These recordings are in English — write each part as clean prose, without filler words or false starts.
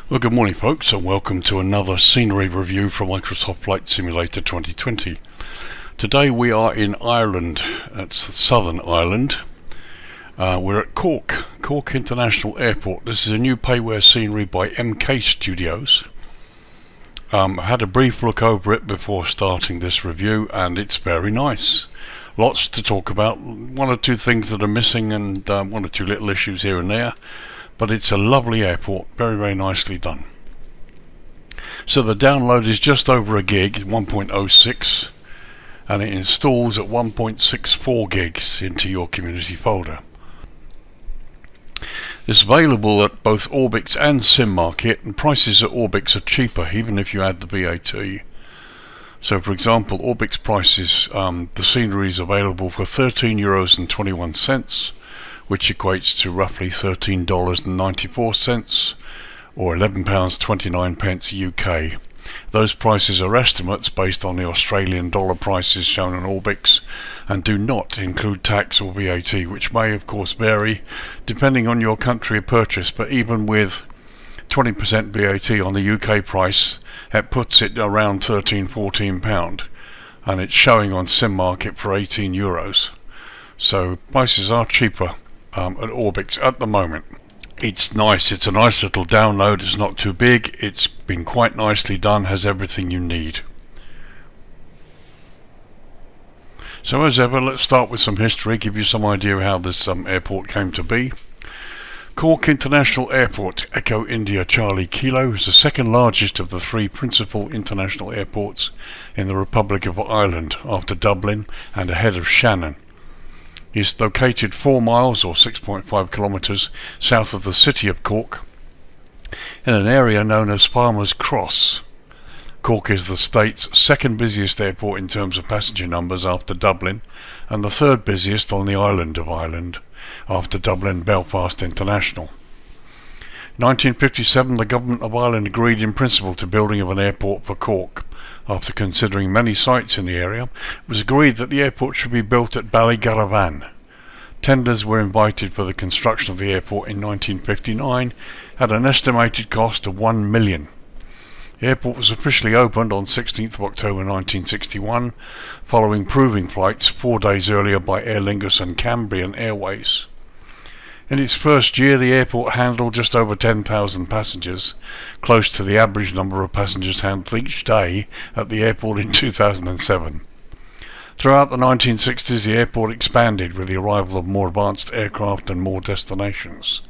Well, good morning folks, and welcome to another scenery review from Microsoft Flight Simulator 2020. Today we are in Ireland. It's Southern Ireland. We're at Cork International Airport. This is a new payware scenery by MK Studios. I had a brief look over it before starting this review, and it's very nice. Lots to talk about, one or two things that are missing, and one or two little issues here and there. But it's a lovely airport, very nicely done. So the download is just over a gig, 1.06, and it installs at 1.64 gigs into your community folder. It's available at both Orbix and SimMarket, and prices at Orbix are cheaper even if you add the VAT. So for example, Orbix prices, the scenery is available for €13.21, which equates to roughly $13.94 or £11.29 UK. Those prices are estimates based on the Australian dollar prices shown on Orbix and do not include tax or VAT, which may of course vary depending on your country of purchase, but even with 20% VAT on the UK price, it puts it around £13–14, and it's showing on SimMarket for €18. So prices are cheaper at Orbix at the moment. It's nice, it's a nice little download, it's not too big, it's been quite nicely done, has everything you need. So as ever, let's start with some history, give you some idea of how this airport came to be. Cork International Airport, Echo India Charlie Kilo, is the second largest of the three principal international airports in the Republic of Ireland after Dublin and ahead of Shannon. It's located 4 miles or 6.5 kilometres south of the city of Cork in an area known as Farmers Cross. Cork is the state's second busiest airport in terms of passenger numbers after Dublin, and the third busiest on the island of Ireland after Dublin Belfast International. In 1957, the government of Ireland agreed in principle to building of an airport for Cork. After considering many sites in the area, it was agreed that the airport should be built at Ballygaravan. Tenders were invited for the construction of the airport in 1959 at an estimated cost of £1 million. The airport was officially opened on 16th of October 1961, following proving flights 4 days earlier by Aer Lingus and Cambrian Airways. In its first year, the airport handled just over 10,000 passengers, close to the average number of passengers handled each day at the airport in 2007. Throughout the 1960s, the airport expanded with the arrival of more advanced aircraft and more destinations.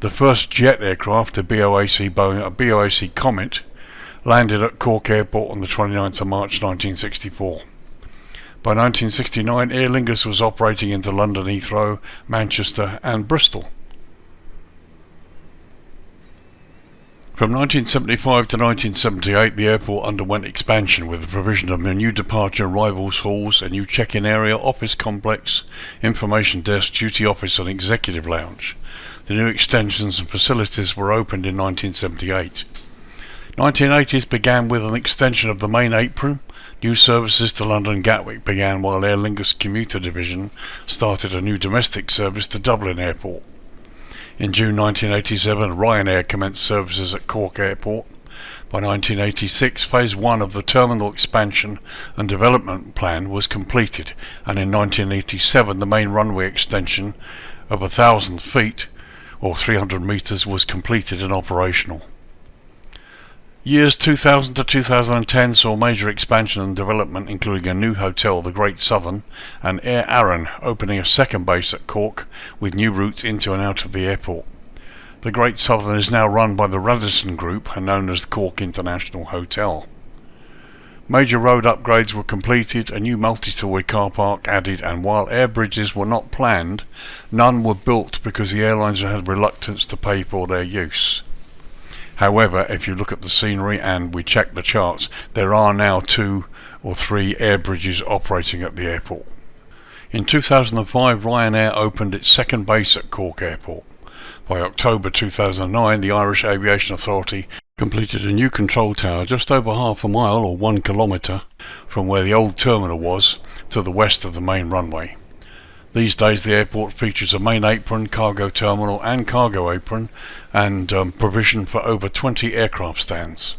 The first jet aircraft, a BOAC Comet, landed at Cork Airport on the 29th of March 1964. By 1969, Aer Lingus was operating into London Heathrow, Manchester and Bristol. From 1975 to 1978, the airport underwent expansion with the provision of a new departure arrivals halls, a new check-in area, office complex, information desk, duty office and executive lounge. The new extensions and facilities were opened in 1978. 1980s began with an extension of the main apron. New services to London Gatwick began, while Aer Lingus Commuter Division started a new domestic service to Dublin Airport. In June 1987, Ryanair commenced services at Cork Airport. By 1986, Phase 1 of the terminal expansion and development plan was completed, and in 1987 the main runway extension of 1,000 feet or 300 metres was completed and operational. Years 2000 to 2010 saw major expansion and development, including a new hotel, the Great Southern, and Air Arran opening a second base at Cork with new routes into and out of the airport. The Great Southern is now run by the Radisson Group and known as the Cork International Hotel. Major road upgrades were completed, a new multi-storey car park added, and while air bridges were not planned, none were built because the airlines had reluctance to pay for their use. However, if you look at the scenery and we check the charts, there are now 2 or 3 air bridges operating at the airport. In 2005, Ryanair opened its second base at Cork Airport. By October 2009, the Irish Aviation Authority completed a new control tower just over half a mile or 1 kilometre from where the old terminal was to the west of the main runway. These days the airport features a main apron, cargo terminal and cargo apron, and provision for over 20 aircraft stands.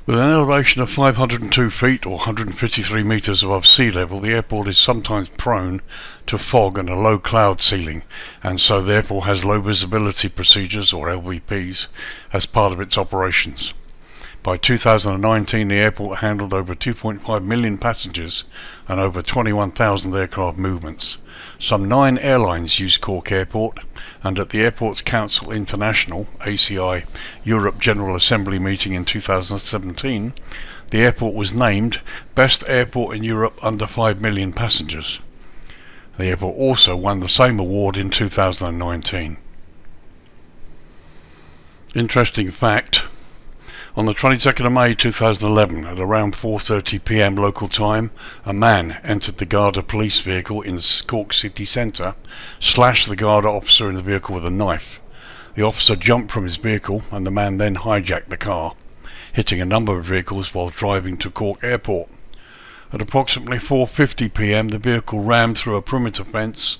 With an elevation of 502 feet or 153 metres above sea level, the airport is sometimes prone to fog and a low cloud ceiling, and so therefore has low visibility procedures, or LVPs, as part of its operations. By 2019, the airport handled over 2.5 million passengers and over 21,000 aircraft movements. Some 9 airlines use Cork Airport, and at the Airports Council International (ACI) Europe General Assembly meeting in 2017, the airport was named Best Airport in Europe under 5 million passengers. The airport also won the same award in 2019. Interesting fact: on the 22nd of May 2011, at around 4:30 p.m. local time, a man entered the Garda police vehicle in Cork city centre, slashed the Garda officer in the vehicle with a knife. The officer jumped from his vehicle and the man then hijacked the car, hitting a number of vehicles while driving to Cork Airport. At approximately 4:50 p.m. the vehicle rammed through a perimeter fence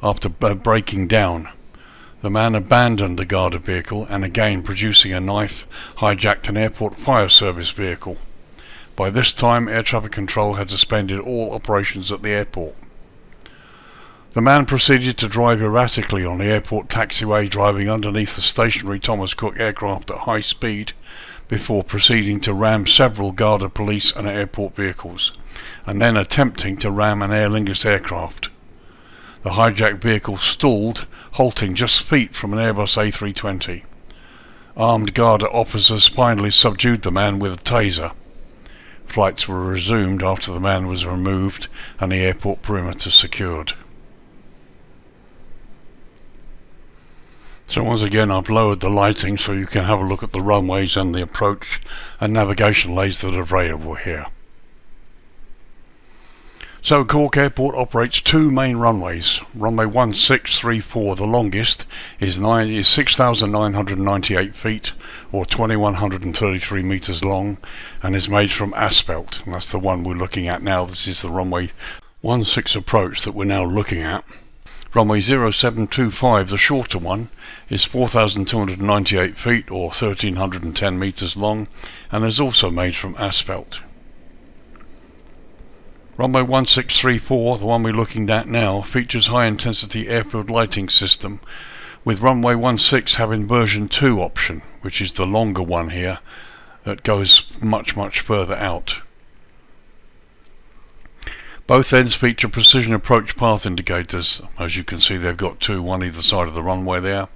after breaking down. The man abandoned the Garda vehicle and, again producing a knife, hijacked an airport fire service vehicle. By this time, air traffic control had suspended all operations at the airport. The man proceeded to drive erratically on the airport taxiway, driving underneath the stationary Thomas Cook aircraft at high speed, before proceeding to ram several Garda police and airport vehicles, and then attempting to ram an Aer Lingus aircraft. The hijacked vehicle stalled, halting just feet from an Airbus A320. Armed Garda officers finally subdued the man with a taser. Flights were resumed after the man was removed and the airport perimeter secured. So once again, I've lowered the lighting so you can have a look at the runways and the approach and navigation lays that are available here. So Cork Airport operates 2 main runways. Runway 1634, the longest, is 6,998 feet or 2,133 metres long and is made from asphalt. And that's the one we're looking at now. This is the runway 16 approach that we're now looking at. Runway 0725, the shorter one, is 4,298 feet or 1,310 metres long and is also made from asphalt. Runway 1634, the one we're looking at now, features high-intensity airfield lighting system, with runway 16 having version 2 option, which is the longer one here, that goes much further out. Both ends feature precision approach path indicators. As you can see, they've got 2, one either side of the runway there.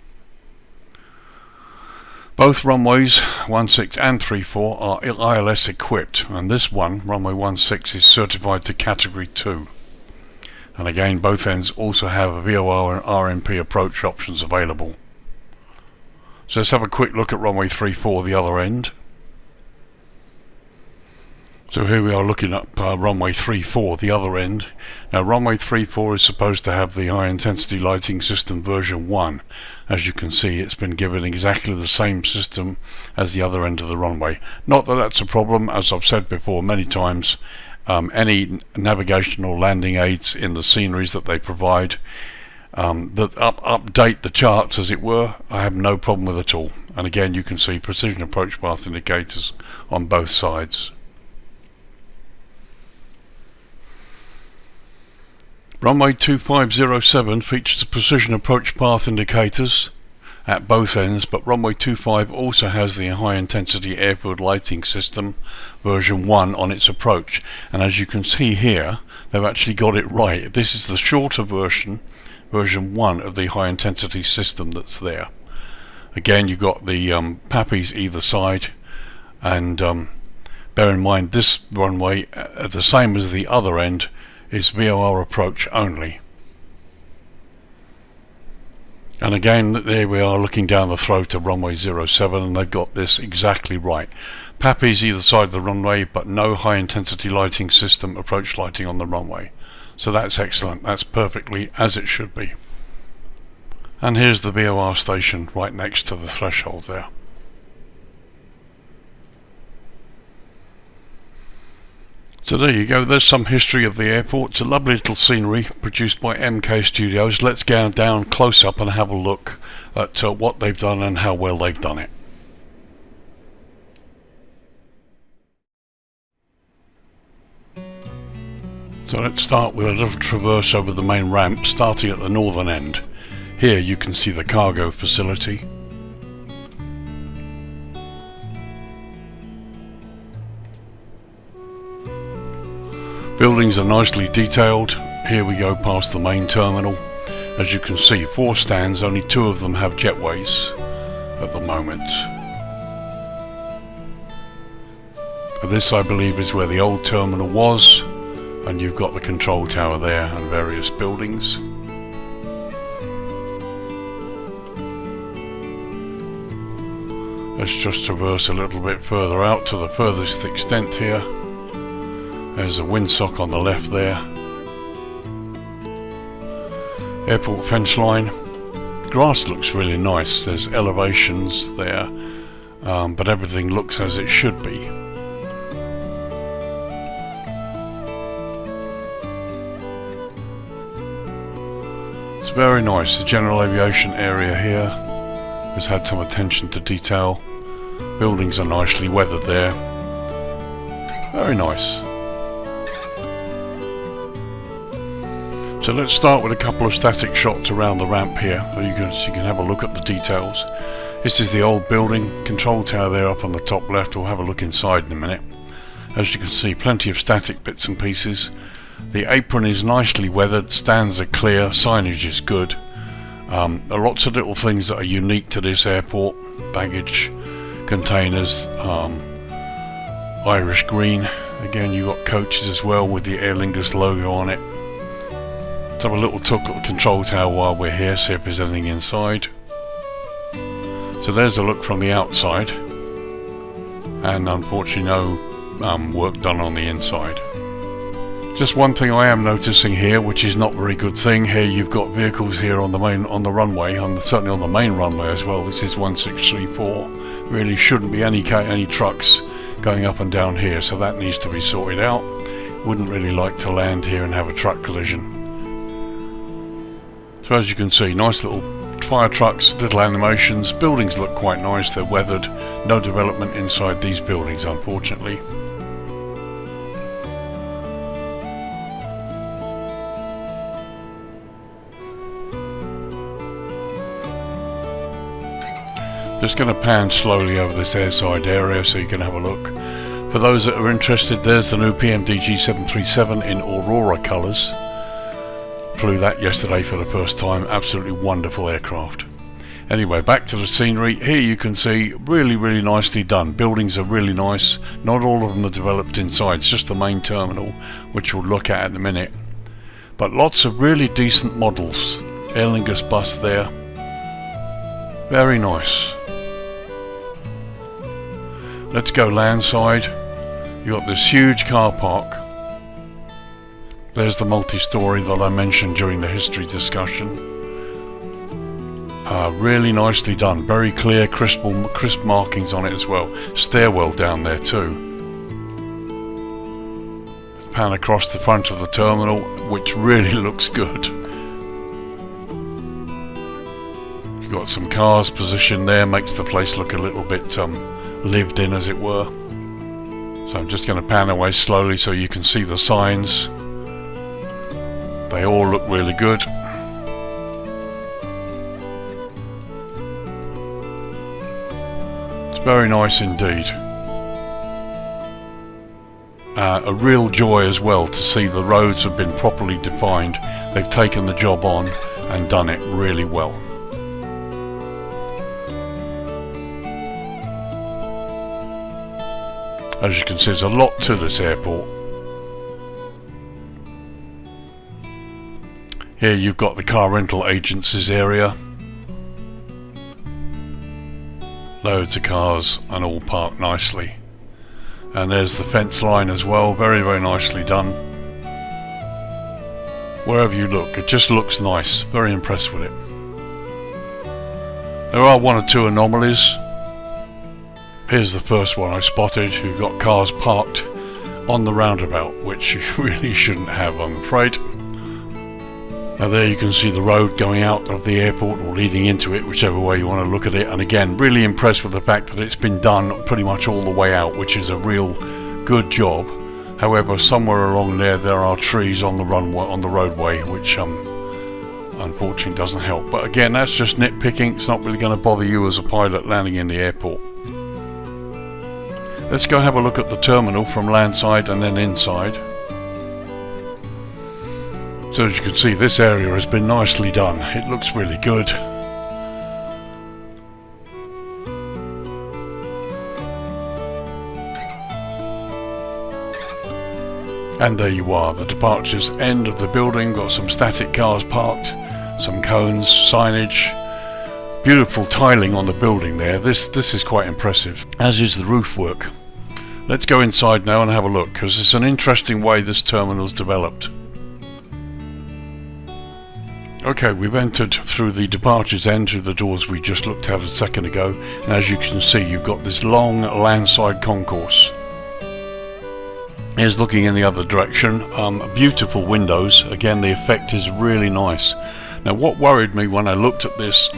Both runways 16 and 34 are ILS equipped, and this one, runway 16, is certified to category 2. And again, both ends also have VOR and RMP approach options available. So let's have a quick look at runway 34, the other end. So here we are looking at runway 34, the other end. Now runway 34 is supposed to have the high intensity lighting system version 1. As you can see, it's been given exactly the same system as the other end of the runway. Not that that's a problem, as I've said before many times. Any navigational landing aids in the sceneries that they provide that update the charts, as it were, I have no problem with at all. And again, you can see precision approach path indicators on both sides. Runway 2507 features precision approach path indicators at both ends, but runway 25 also has the high intensity airfield lighting system version 1 on its approach, and as you can see here, they've actually got it right. This is the shorter version 1 of the high intensity system that's there. Again, you've got the PAPIs either side, and bear in mind this runway, the same as the other end, is VOR approach only. And again, there we are looking down the throat of runway 07, and they've got this exactly right. PAPIs either side of the runway, but no high intensity lighting system approach lighting on the runway. So that's excellent. That's perfectly as it should be. And here's the VOR station right next to the threshold there. So there you go, there's some history of the airport. It's a lovely little scenery produced by MK Studios. Let's go down close up and have a look at what they've done and how well they've done it. So let's start with a little traverse over the main ramp, starting at the northern end. Here you can see the cargo facility. Buildings are nicely detailed. Here we go past the main terminal. As you can see, 4 stands, only 2 of them have jetways at the moment. This, I believe, is where the old terminal was, and you've got the control tower there and various buildings. Let's just traverse a little bit further out to the furthest extent here. There's a windsock on the left there. Airport fence line. Grass looks really nice. There's elevations there, but everything looks as it should be. It's very nice. The general aviation area here has had some attention to detail. Buildings are nicely weathered there. Very nice. So let's start with a couple of static shots around the ramp here, so you can have a look at the details. This is the old building, control tower there up on the top left. We'll have a look inside in a minute. As you can see, plenty of static bits and pieces. The apron is nicely weathered, stands are clear, signage is good. There are lots of little things that are unique to this airport. Baggage containers, Irish green. Again, you've got coaches as well with the Aer Lingus logo on it. Let's have a little look at the control tower while we're here, see if there's anything inside. So there's a look from the outside, and unfortunately no work done on the inside. Just one thing I am noticing here, which is not a very good thing. Here you've got vehicles here on the runway, certainly on the main runway as well. This is 1634. Really shouldn't be any trucks going up and down here, so that needs to be sorted out. Wouldn't really like to land here and have a truck collision. So as you can see, nice little fire trucks, little animations. Buildings look quite nice, they're weathered. No development inside these buildings, unfortunately. Just going to pan slowly over this airside area so you can have a look. For those that are interested, there's the new PMDG 737 in Aurora colours. Flew that yesterday for the first time. Absolutely wonderful aircraft. Anyway, back to the scenery. Here you can see really nicely done. Buildings are really nice. Not all of them are developed inside. It's just the main terminal, which we'll look at in a minute. But lots of really decent models. Aer Lingus bus there. Very nice. Let's go landside. You've got this huge car park. There's the multi-story that I mentioned during the history discussion. Really nicely done. Very clear, crisp markings on it as well. Stairwell down there too. Pan across the front of the terminal, which really looks good. You've got some cars positioned there, makes the place look a little bit lived in, as it were. So I'm just going to pan away slowly so you can see the signs. They all look really good. It's very nice indeed. A real joy as well to see the roads have been properly defined. They've taken the job on and done it really well. As you can see, there's a lot to this airport. Here you've got the car rental agencies area. Loads of cars and all parked nicely. And there's the fence line as well, very nicely done. Wherever you look, it just looks nice. Very impressed with it. There are one or two anomalies. Here's the first one I spotted. You've got cars parked on the roundabout, which you really shouldn't have, I'm afraid. Now there you can see the road going out of the airport or leading into it, whichever way you want to look at it. And again, really impressed with the fact that it's been done pretty much all the way out, which is a real good job. However, somewhere along there are trees on the runway, on the roadway, which unfortunately doesn't help. But again, that's just nitpicking. It's not really going to bother you as a pilot landing in the airport. Let's go have a look at the terminal from landside and then inside. So as you can see, this area has been nicely done. It looks really good. And there you are, the departures end of the building. Got some static cars parked, some cones, signage, beautiful tiling on the building there. This is quite impressive, as is the roof work. Let's go inside now and have a look, because it's an interesting way this terminal's developed. Okay, we've entered through the departures end through the doors we just looked at a second ago, and as you can see, you've got this long landside concourse. Here's looking in the other direction. Beautiful windows. Again, the effect is really nice. Now what worried me when I looked at this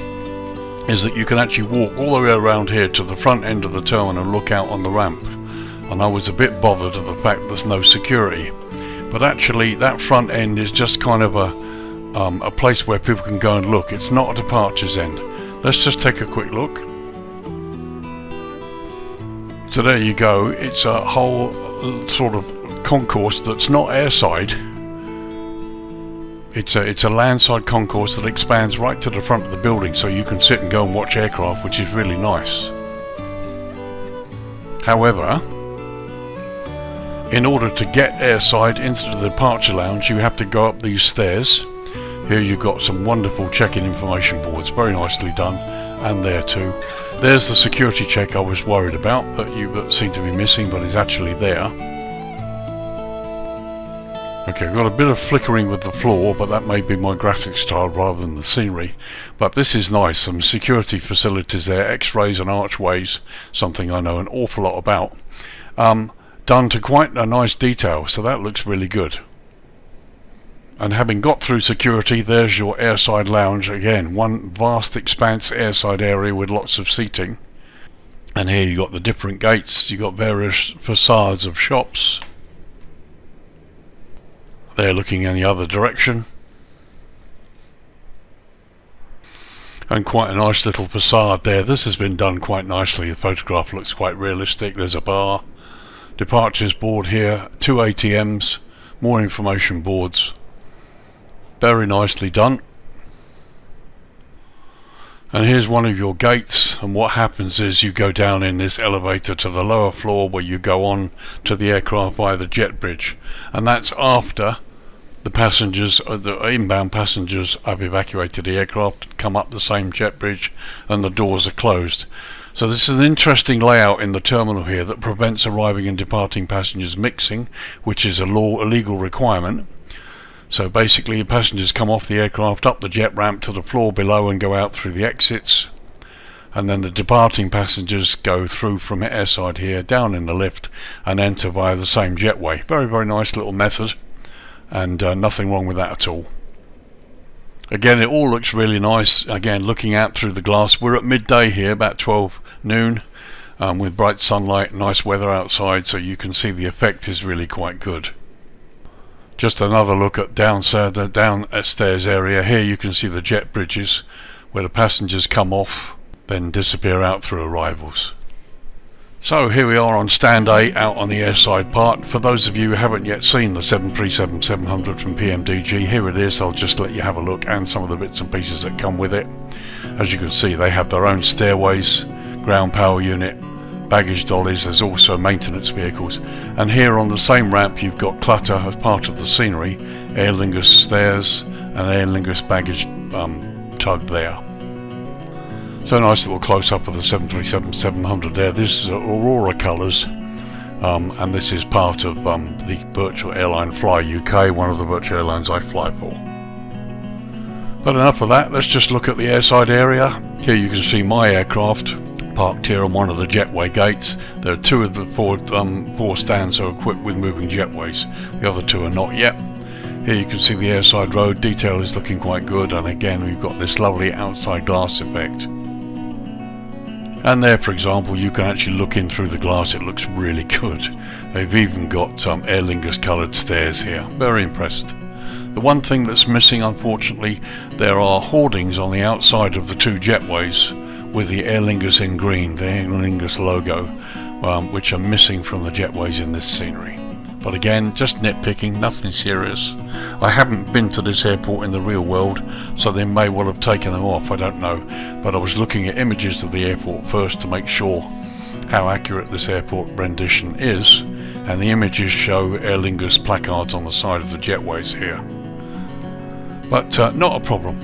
is that you can actually walk all the way around here to the front end of the terminal and look out on the ramp, and I was a bit bothered at the fact there's no security. But actually that front end is just kind of a place where people can go and look. It's not a departures end. Let's just take a quick look. So there you go. It's a whole sort of concourse that's not airside. It's a landside concourse that expands right to the front of the building, so you can sit and go and watch aircraft, which is really nice. However, in order to get airside into the departure lounge, you have to go up these stairs. Here you've got some wonderful check-in information boards, very nicely done, and there too. There's the security check I was worried about, that you seem to be missing, but is actually there. Okay, I've got a bit of flickering with the floor, but that may be my graphics style rather than the scenery. But this is nice, some security facilities there, x-rays and archways, something I know an awful lot about. Done to quite a nice detail, so that looks really good. And having got through security, there's your airside lounge. Again, one vast expanse airside area with lots of seating. And here you've got the different gates. You've got various facades of shops. They're looking in the other direction. And quite a nice little facade there. This has been done quite nicely. The photograph looks quite realistic. There's a bar. Departures board here. 2 ATMs. More information boards. Very nicely done. And here's one of your gates, and what happens is you go down in this elevator to the lower floor where you go on to the aircraft via the jet bridge, and that's after the passengers, the inbound passengers, have evacuated the aircraft, come up the same jet bridge, and the doors are closed. So this is an interesting layout in the terminal here that prevents arriving and departing passengers mixing, which is a legal requirement. So basically passengers come off the aircraft, up the jet ramp to the floor below and go out through the exits, and then the departing passengers go through from airside here down in the lift and enter via the same jetway. Very, very nice little method, and nothing wrong with that at all. Again, it all looks really nice. Again, looking out through the glass, we're at midday here, about 12 noon, with bright sunlight, nice weather outside, so you can see the effect is really quite good. Just another look at downstairs area. Here you can see the jet bridges where the passengers come off, then disappear out through arrivals. So here we are on stand A out on the airside part. For those of you who haven't yet seen the 737-700 from PMDG, here it is. I'll just let you have a look, and some of the bits and pieces that come with it. As you can see, they have their own stairways, ground power unit, baggage dollies. There's also maintenance vehicles, and here on the same ramp you've got clutter as part of the scenery, Aer Lingus stairs and Aer Lingus baggage tug there. So a nice little close-up of the 737-700 there. This is Aurora colours, and this is part of the Virtual Airline Fly UK, one of the virtual airlines I fly for. But enough of that, let's just look at the airside area. Here you can see my aircraft parked here on one of the jetway gates. There are two of the four stands are equipped with moving jetways. The other two are not yet. Here you can see the airside road detail is looking quite good, and again we've got this lovely outside glass effect. And there, for example, you can actually look in through the glass. It looks really good. They've even got Aer Lingus coloured stairs here. Very impressed. The one thing that's missing, unfortunately, there are hoardings on the outside of the two jetways with the Aer Lingus in green, the Aer Lingus logo, which are missing from the jetways in this scenery. But again, just nitpicking, nothing serious. I haven't been to this airport in the real world, so they may well have taken them off, I don't know. But I was looking at images of the airport first to make sure how accurate this airport rendition is, and the images show Aer Lingus placards on the side of the jetways here. But not a problem.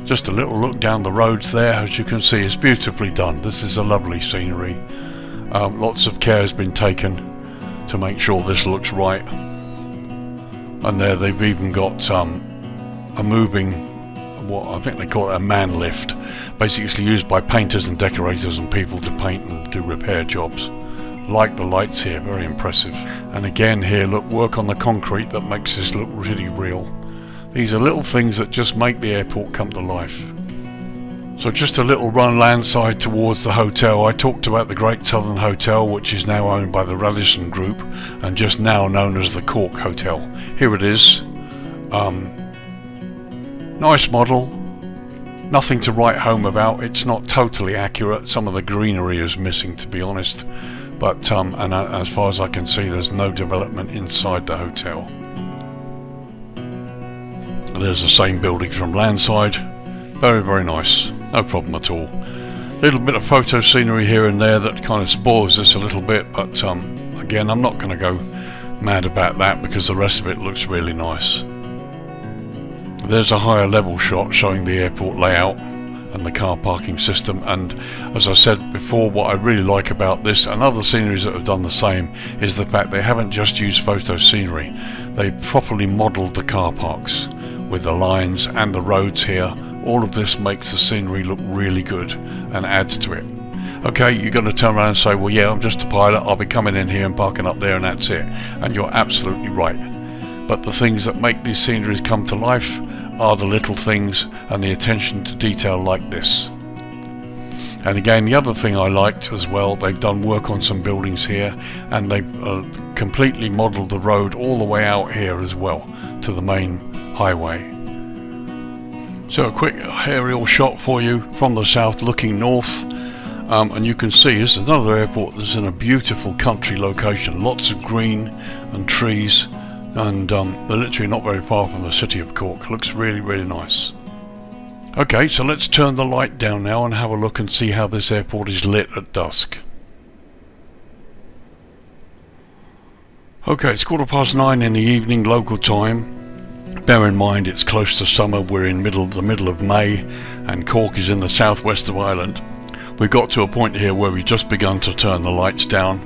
Just a little look down the roads there. As you can see, it's beautifully done. This is a lovely scenery. Lots of care has been taken to make sure this looks right. And there they've even got a moving, what I think they call it a man lift, basically used by painters and decorators and people to paint and do repair jobs. Like the lights here, very impressive. And again here, look, work on the concrete that makes this look really real. These are little things that just make the airport come to life. So just a little run landside towards the hotel. I talked about the Great Southern Hotel, which is now owned by the Radisson Group and just now known as the Cork Hotel. Here it is. Nice model. Nothing to write home about. It's not totally accurate. Some of the greenery is missing, to be honest. But and as far as I can see, there's no development inside the hotel. There's the same building from landside. Very, very nice. No problem at all. Little bit of photo scenery here and there that kind of spoils this a little bit, but again, I'm not going to go mad about that because the rest of it looks really nice. There's a higher level shot showing the airport layout and the car parking system, and as I said before, what I really like about this and other sceneries that have done the same is the fact they haven't just used photo scenery. They properly modelled the car parks with the lines and the roads here. All of this makes the scenery look really good and adds to it. Okay, you're going to turn around and say, well, yeah, I'm just a pilot, I'll be coming in here and parking up there and that's it. And you're absolutely right. But the things that make these sceneries come to life are the little things and the attention to detail like this. And again, the other thing I liked as well, they've done work on some buildings here, and they've completely modelled the road all the way out here as well to the main highway. So a quick aerial shot for you from the south looking north, and you can see this is another airport that's in a beautiful country location, lots of green and trees, and they're literally not very far from the city of Cork. Looks really, really nice. Okay, so let's turn the light down now and have a look and see how this airport is lit at dusk. Okay, it's 9:15 in the evening local time. Bear in mind it's close to summer, we're in the middle of May, and Cork is in the southwest of Ireland. We've got to a point here where we've just begun to turn the lights down.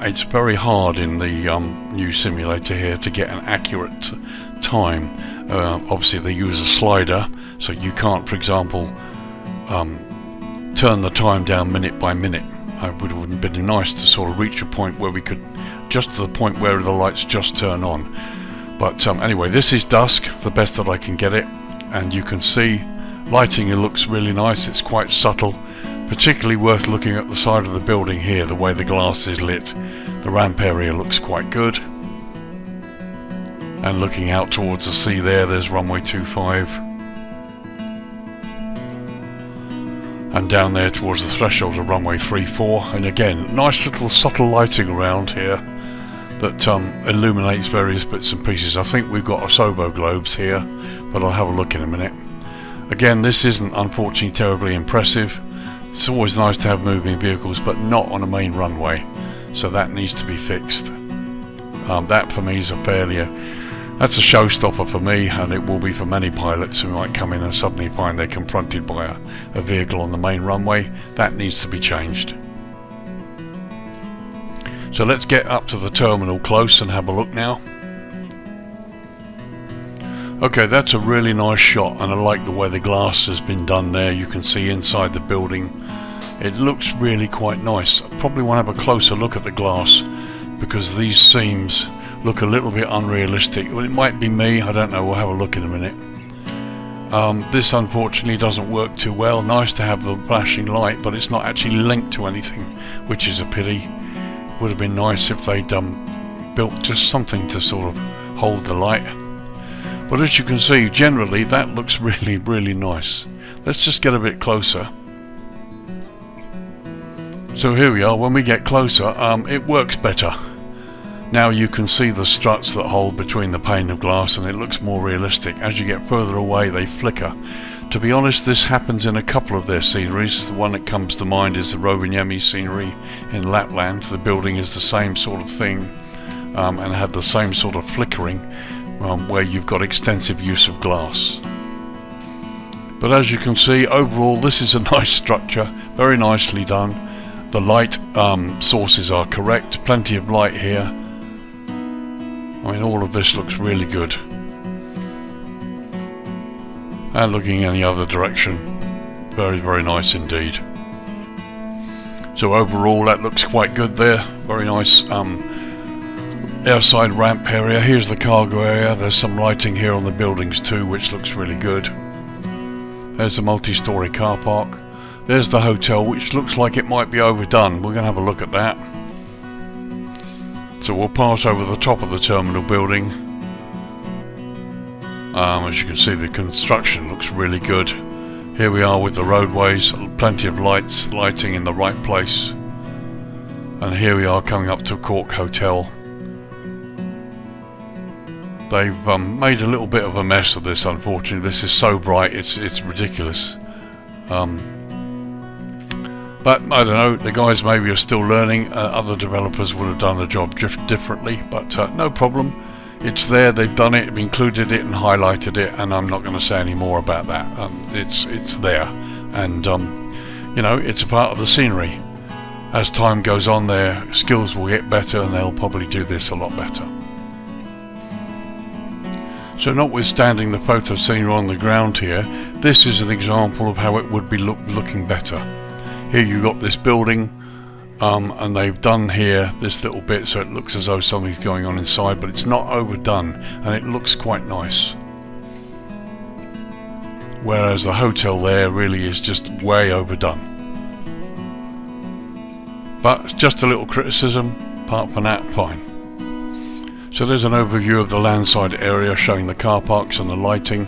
It's very hard in the new simulator here to get an accurate time. Obviously they use a slider, so you can't, for example, turn the time down minute by minute. It would have been nice to sort of reach a point where we could, just to the point where the lights just turn on. But anyway, this is dusk, the best that I can get it, and you can see lighting, it looks really nice. It's quite subtle, particularly worth looking at the side of the building here, the way the glass is lit. The ramp area looks quite good, and looking out towards the sea there's runway 25, and down there towards the threshold of runway 34, and again nice little subtle lighting around here that illuminates various bits and pieces. I think we've got Osobо globes here, but I'll have a look in a minute. Again, this isn't unfortunately terribly impressive. It's always nice to have moving vehicles, but not on a main runway, so that needs to be fixed. That for me is that's a showstopper for me, and it will be for many pilots who might come in and suddenly find they're confronted by a vehicle on the main runway. That needs to be changed. So let's get up to the terminal close and have a look now. Okay, that's a really nice shot, and I like the way the glass has been done there. You can see inside the building. It looks really quite nice. I probably want to have a closer look at the glass because these seams look a little bit unrealistic. Well, it might be me, I don't know, we'll have a look in a minute. This unfortunately doesn't work too well. Nice to have the flashing light, but it's not actually linked to anything, which is a pity. Would have been nice if they'd built just something to sort of hold the light. But as you can see, generally that looks really, really nice. Let's just get a bit closer. So here we are. When we get closer, it works better. Now you can see the struts that hold between the pane of glass, and it looks more realistic. As you get further away, they flicker. To be honest, this happens in a couple of their sceneries. The one that comes to mind is the Rovaniemi scenery in Lapland. The building is the same sort of thing, and had the same sort of flickering, where you've got extensive use of glass. But as you can see, overall this is a nice structure, very nicely done. The light sources are correct, plenty of light here. I mean, all of this looks really good. And looking in the other direction, very, very nice indeed. So overall that looks quite good there, very nice. Airside ramp area. Here's the cargo area. There's some lighting here on the buildings too, which looks really good. There's the multi-story car park. There's the hotel, which looks like it might be overdone. We're going to have a look at that. So we'll pass over the top of the terminal building. As you can see, the construction looks really good. Here we are with the roadways, plenty of lighting in the right place. And here we are coming up to Cork Hotel. They've made a little bit of a mess of this, unfortunately. This is so bright, it's ridiculous. But I don't know, the guys maybe are still learning. Other developers would have done the job differently, but no problem. It's there, they've done it, they've included it and highlighted it, and I'm not going to say any more about that. It's there, and you know, it's a part of the scenery. As time goes on, their skills will get better, and they'll probably do this a lot better. So notwithstanding the photo scenery on the ground here, this is an example of how it would be looking better. Here you've got this building, and they've done here this little bit so it looks as though something's going on inside, but it's not overdone, and it looks quite nice. Whereas the hotel there really is just way overdone. But just a little criticism, apart from that, fine. So there's an overview of the landside area showing the car parks and the lighting.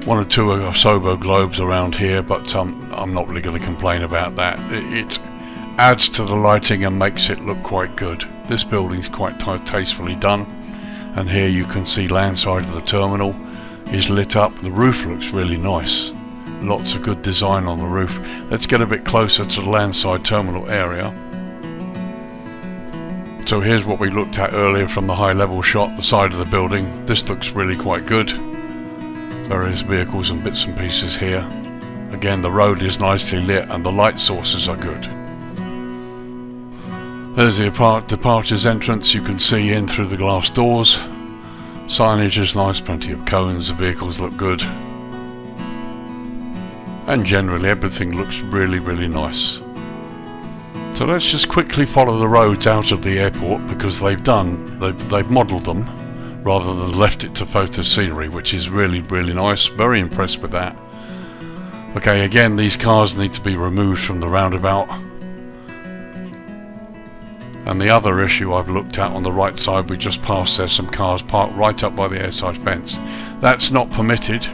One or two Asobo globes around here, but I'm not really going to complain about that. It adds to the lighting and makes it look quite good. This building's quite tastefully done, and here you can see landside of the terminal is lit up. The roof looks really nice. Lots of good design on the roof. Let's get a bit closer to the landside terminal area. So here's what we looked at earlier from the high level shot, the side of the building. This looks really quite good. Various vehicles and bits and pieces here. Again, the road is nicely lit and the light sources are good. There's the departures entrance. You can see in through the glass doors. Signage is nice, plenty of cones, the vehicles look good. And generally everything looks really, really nice. So let's just quickly follow the roads out of the airport, because they've modelled them rather than left it to photo scenery, which is really, really nice. Very impressed with that. Okay, again, these cars need to be removed from the roundabout. And the other issue I've looked at on the right side, we just passed, there's some cars parked right up by the airside fence. That's not permitted.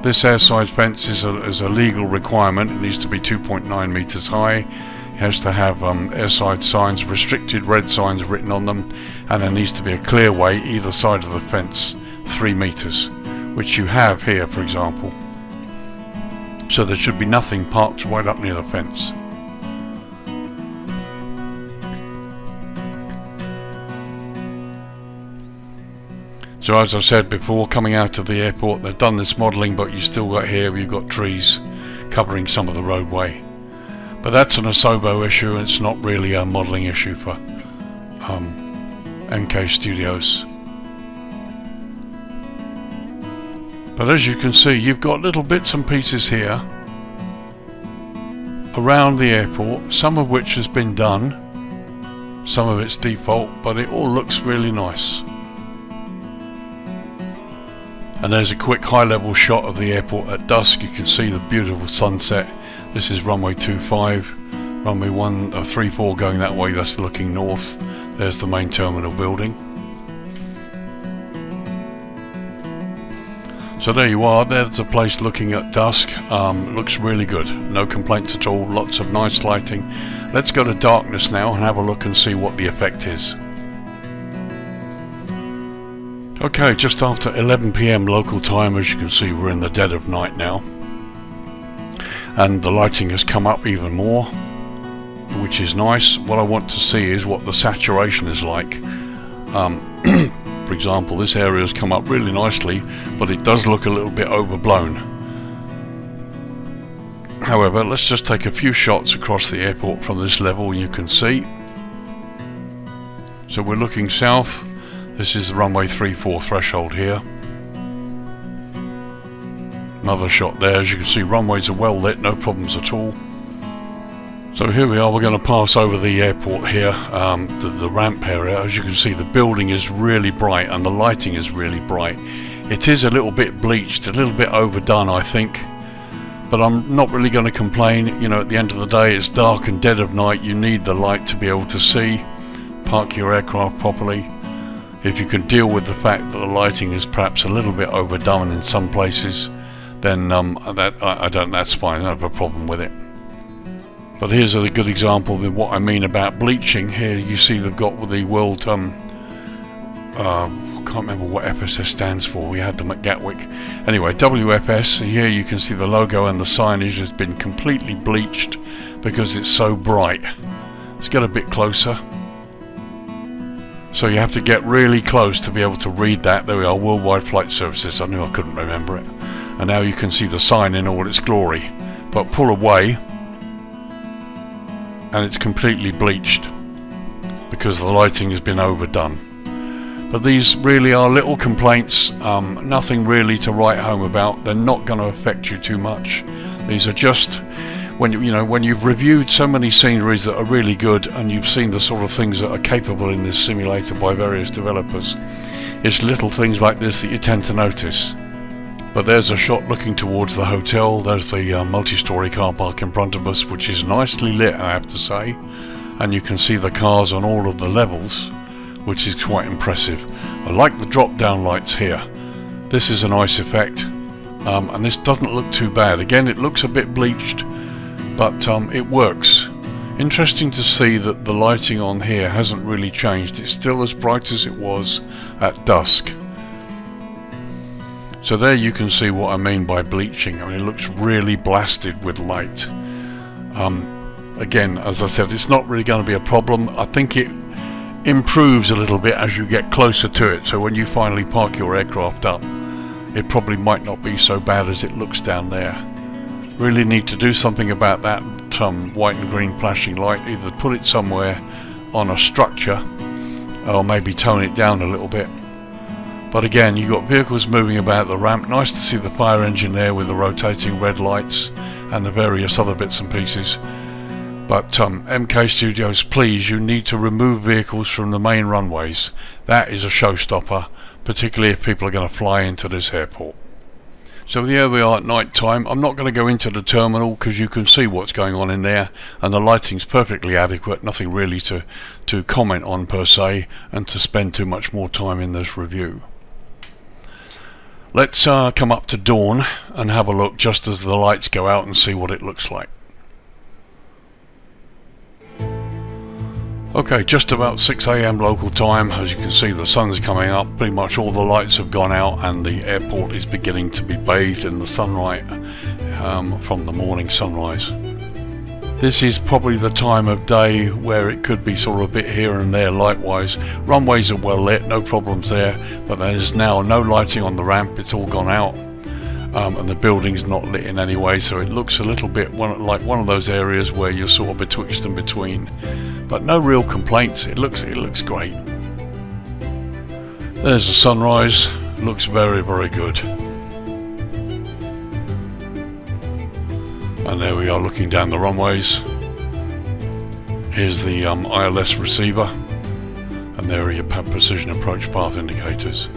This airside fence is a legal requirement. It needs to be 2.9 meters high. It has to have airside signs, restricted red signs written on them, and there needs to be a clear way either side of the fence, 3 meters, which you have here, for example. So there should be nothing parked right up near the fence. So as I said before, coming out of the airport, they've done this modelling, but you still got here, you've got trees covering some of the roadway. But that's an Asobo issue, and it's not really a modelling issue for MK Studios. But as you can see, you've got little bits and pieces here around the airport, some of which has been done, some of it's default, but it all looks really nice. And there's a quick high-level shot of the airport at dusk. You can see the beautiful sunset. This is runway 25, runway 34 going that way, that's looking north. There's the main terminal building. So there you are, there's a place looking at dusk. Looks really good, no complaints at all, lots of nice lighting. Let's go to darkness now and have a look and see what the effect is. Okay, just after 11 PM local time, as you can see we're in the dead of night now. And the lighting has come up even more, which is nice. What I want to see is what the saturation is like. For example, this area has come up really nicely, but it does look a little bit overblown. However, let's just take a few shots across the airport from this level. You can see. So we're looking south. This is the runway 34 threshold here. Another shot there. As you can see, runways are well lit, no problems at all. So here we are, we're going to pass over the airport here, the ramp area. As you can see, the building is really bright and the lighting is really bright. It is a little bit bleached, a little bit overdone, I think. But I'm not really going to complain. You know, at the end of the day, it's dark and dead of night. You need the light to be able to see, park your aircraft properly. If you can deal with the fact that the lighting is perhaps a little bit overdone in some places, then that's fine. I don't have a problem with it. But here's a good example of what I mean about bleaching. Here you see they've got the world, I can't remember what FSS stands for, we had them at Gatwick. Anyway, WFS, here you can see the logo and the signage has been completely bleached because it's so bright. Let's get a bit closer. So you have to get really close to be able to read that. There we are, Worldwide Flight Services. I knew I couldn't remember it. And now you can see the sign in all its glory. But pull away and it's completely bleached because the lighting has been overdone. But these really are little complaints, nothing really to write home about. They're not going to affect you too much. These are just when you've reviewed so many sceneries that are really good and you've seen the sort of things that are capable in this simulator by various developers, it's little things like this that you tend to notice. But there's a shot looking towards the hotel. There's the multi-storey car park in front of us, which is nicely lit, I have to say, and you can see the cars on all of the levels, which is quite impressive. I like the drop down lights here. This is a nice effect, and this doesn't look too bad. Again, it looks a bit bleached, but it works. Interesting to see that the lighting on here hasn't really changed. It's still as bright as it was at dusk. So there you can see what I mean by bleaching. I mean, it looks really blasted with light. Again, as I said, it's not really going to be a problem. I think it improves a little bit as you get closer to it. So when you finally park your aircraft up, it probably might not be so bad as it looks down there. Really need to do something about that white and green flashing light. Either put it somewhere on a structure or maybe tone it down a little bit. But again, you've got vehicles moving about the ramp. Nice to see the fire engine there with the rotating red lights and the various other bits and pieces. But MK Studios, please, you need to remove vehicles from the main runways. That is a showstopper, particularly if people are going to fly into this airport. So here we are at night time. I'm not going to go into the terminal because you can see what's going on in there and the lighting's perfectly adequate. Nothing really to comment on per se and to spend too much more time in this review. Let's come up to dawn and have a look just as the lights go out and see what it looks like. Okay, just about 6 AM local time. As you can see, the sun's coming up. Pretty much all the lights have gone out and the airport is beginning to be bathed in the sunlight from the morning sunrise. This is probably the time of day where it could be sort of a bit here and there light-wise. Runways are well lit, no problems there, but there's now no lighting on the ramp. It's all gone out. And the building's not lit in any way, so it looks a little bit like one of those areas where you're sort of betwixt and between. But no real complaints. It looks great. There's the sunrise. Looks very, very good. And there we are looking down the runways. Here's the ILS receiver, and there are your precision approach path indicators.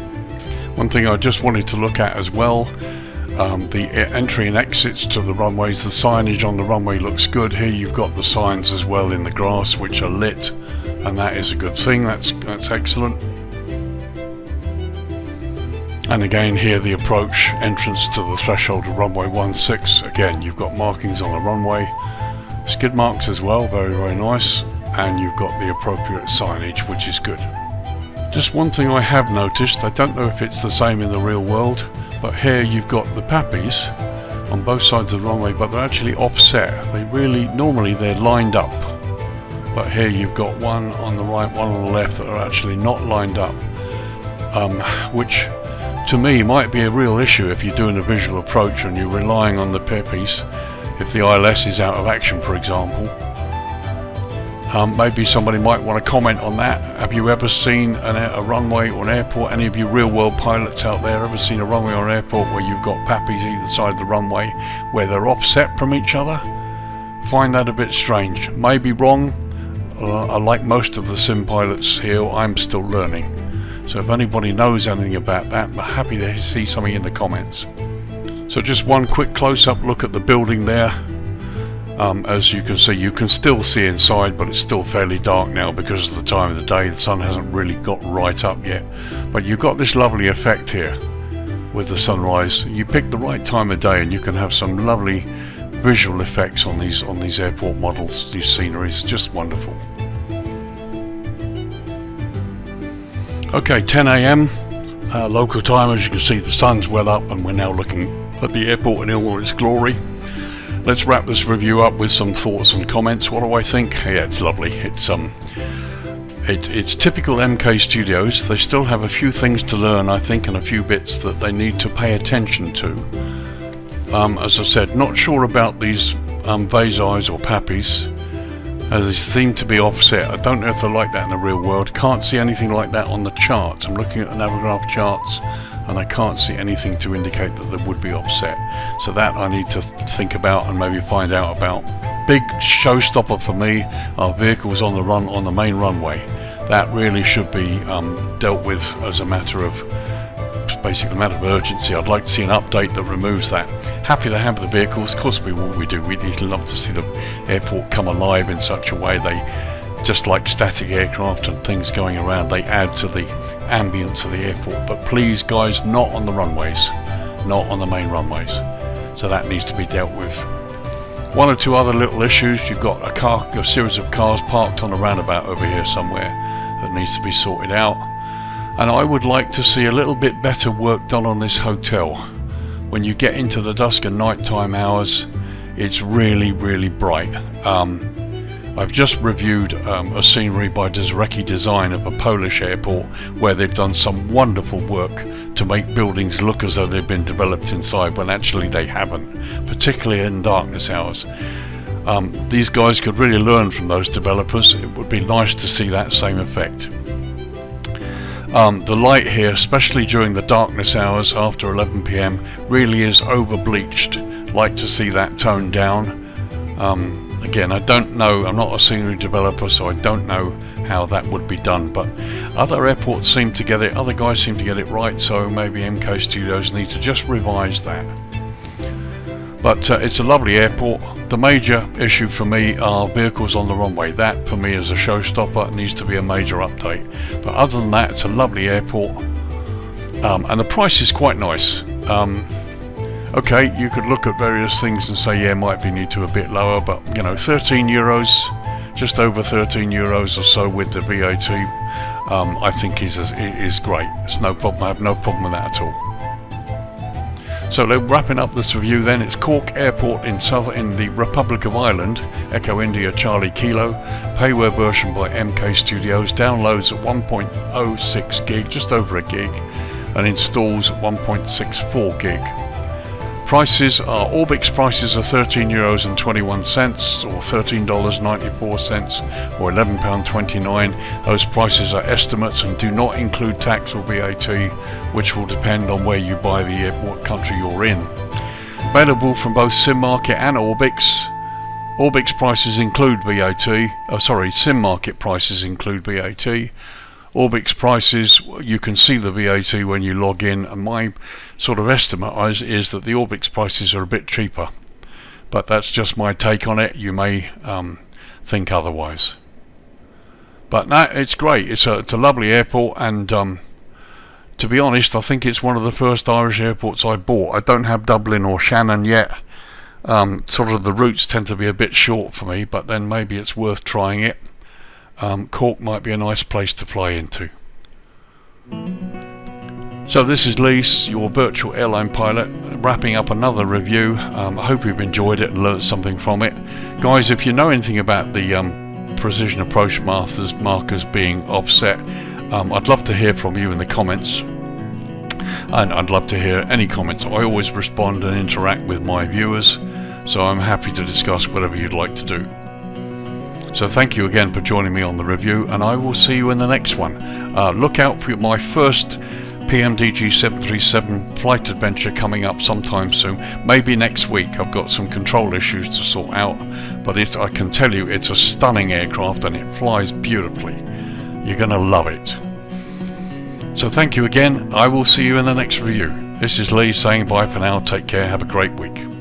One thing I just wanted to look at as well, the entry and exits to the runways. The signage on the runway looks good. Here you've got the signs as well in the grass which are lit, and that is a good thing. That's excellent. And again here the approach entrance to the threshold of runway 16. Again you've got markings on the runway, skid marks as well, very nice, and you've got the appropriate signage, which is good. Just one thing I have noticed, I don't know if it's the same in the real world, but here you've got the pappies on both sides of the runway, but they're actually offset. Normally they're lined up, but here you've got one on the right, one on the left that are actually not lined up, which to me might be a real issue if you're doing a visual approach and you're relying on the pappies. If the ILS is out of action, for example, maybe somebody might want to comment on that. Have you ever seen a runway or an airport? Any of you real world pilots out there ever seen a runway or an airport where you've got pappies either side of the runway where they're offset from each other? Find that a bit strange. Maybe wrong. Like most of the sim pilots here, I'm still learning. So if anybody knows anything about that, I'm happy to see something in the comments. So just one quick close-up look at the building there. As you can see, you can still see inside, but it's still fairly dark now because of the time of the day. The sun hasn't really got right up yet, but you've got this lovely effect here with the sunrise. You pick the right time of day and you can have some lovely visual effects on these airport models, these sceneries. Just wonderful. Okay, 10 AM local time. As you can see, the sun's well up and we're now looking at the airport in all its glory. Let's wrap this review up with some thoughts and comments. What do I think? Yeah, it's lovely. It's typical MK Studios. They still have a few things to learn, I think, and a few bits that they need to pay attention to. As I said, not sure about these vase eyes or pappies, as they seem to be offset. I don't know if they're like that in the real world. Can't see anything like that on the charts. I'm looking at the Navigraph charts and I can't see anything to indicate that they would be offset. So that I need to think about and maybe find out about. Big showstopper for me are vehicles on the main runway. That really should be dealt with as a matter of urgency. I'd like to see an update that removes that. Happy to have the vehicles, of course we do. We'd love to see the airport come alive in such a way. They, just like static aircraft and things going around, they add to the ambience of the airport. But please guys, not on the runways, not on the main runways. So that needs to be dealt with. One or two other little issues. You've got a series of cars parked on a roundabout over here somewhere that needs to be sorted out. And I would like to see a little bit better work done on this hotel. When you get into the dusk and nighttime hours, it's really bright. I've just reviewed a scenery by Dzireki Design of a Polish airport where they've done some wonderful work to make buildings look as though they've been developed inside when actually they haven't, particularly in darkness hours. These guys could really learn from those developers. It would be nice to see that same effect. The light here, especially during the darkness hours after 11 PM, really is over bleached. Like to see that toned down. Again, I don't know, I'm not a scenery developer, so I don't know how that would be done, but other airports seem to get it, other guys seem to get it right, so maybe MK Studios need to just revise that. But it's a lovely airport. The major issue for me are vehicles on the runway. That for me is a showstopper. It needs to be a major update. But other than that, it's a lovely airport, and the price is quite nice. Okay, you could look at various things and say, yeah, might be need to a bit lower, but you know, 13 euros, just over 13 euros or so with the VAT, I think is great. It's no problem. I have no problem with that at all. So wrapping up this review then, it's Cork Airport in the Republic of Ireland, Echo India Charlie Kilo, payware version by MK Studios, downloads at 1.06 gig, just over a gig, and installs at 1.64 gig. Prices are, Orbix prices are €13.21 or $13.94 or £11.29. Those prices are estimates and do not include tax or VAT, which will depend on where you buy the what country you're in. Available from both SimMarket and Orbix. Orbix prices include VAT. SimMarket prices include VAT. Orbix prices, you can see the VAT when you log in, and my sort of estimate is that the Orbix prices are a bit cheaper. But that's just my take on it. You may think otherwise. But no, it's great. It's a lovely airport, and to be honest, I think it's one of the first Irish airports I bought. I don't have Dublin or Shannon yet. Sort of the routes tend to be a bit short for me, but then maybe it's worth trying it. Cork might be a nice place to fly into. So this is Lise, your virtual airline pilot, wrapping up another review. I hope you've enjoyed it and learnt something from it. Guys, if you know anything about the precision approach markers being offset, I'd love to hear from you in the comments. And I'd love to hear any comments. I always respond and interact with my viewers, so I'm happy to discuss whatever you'd like to do. So thank you again for joining me on the review, and I will see you in the next one. Look out for my first PMDG 737 flight adventure coming up sometime soon, maybe next week. I've got some control issues to sort out, but I can tell you it's a stunning aircraft and it flies beautifully. You're going to love it. So thank you again. I will see you in the next review. This is Lee saying bye for now. Take care. Have a great week.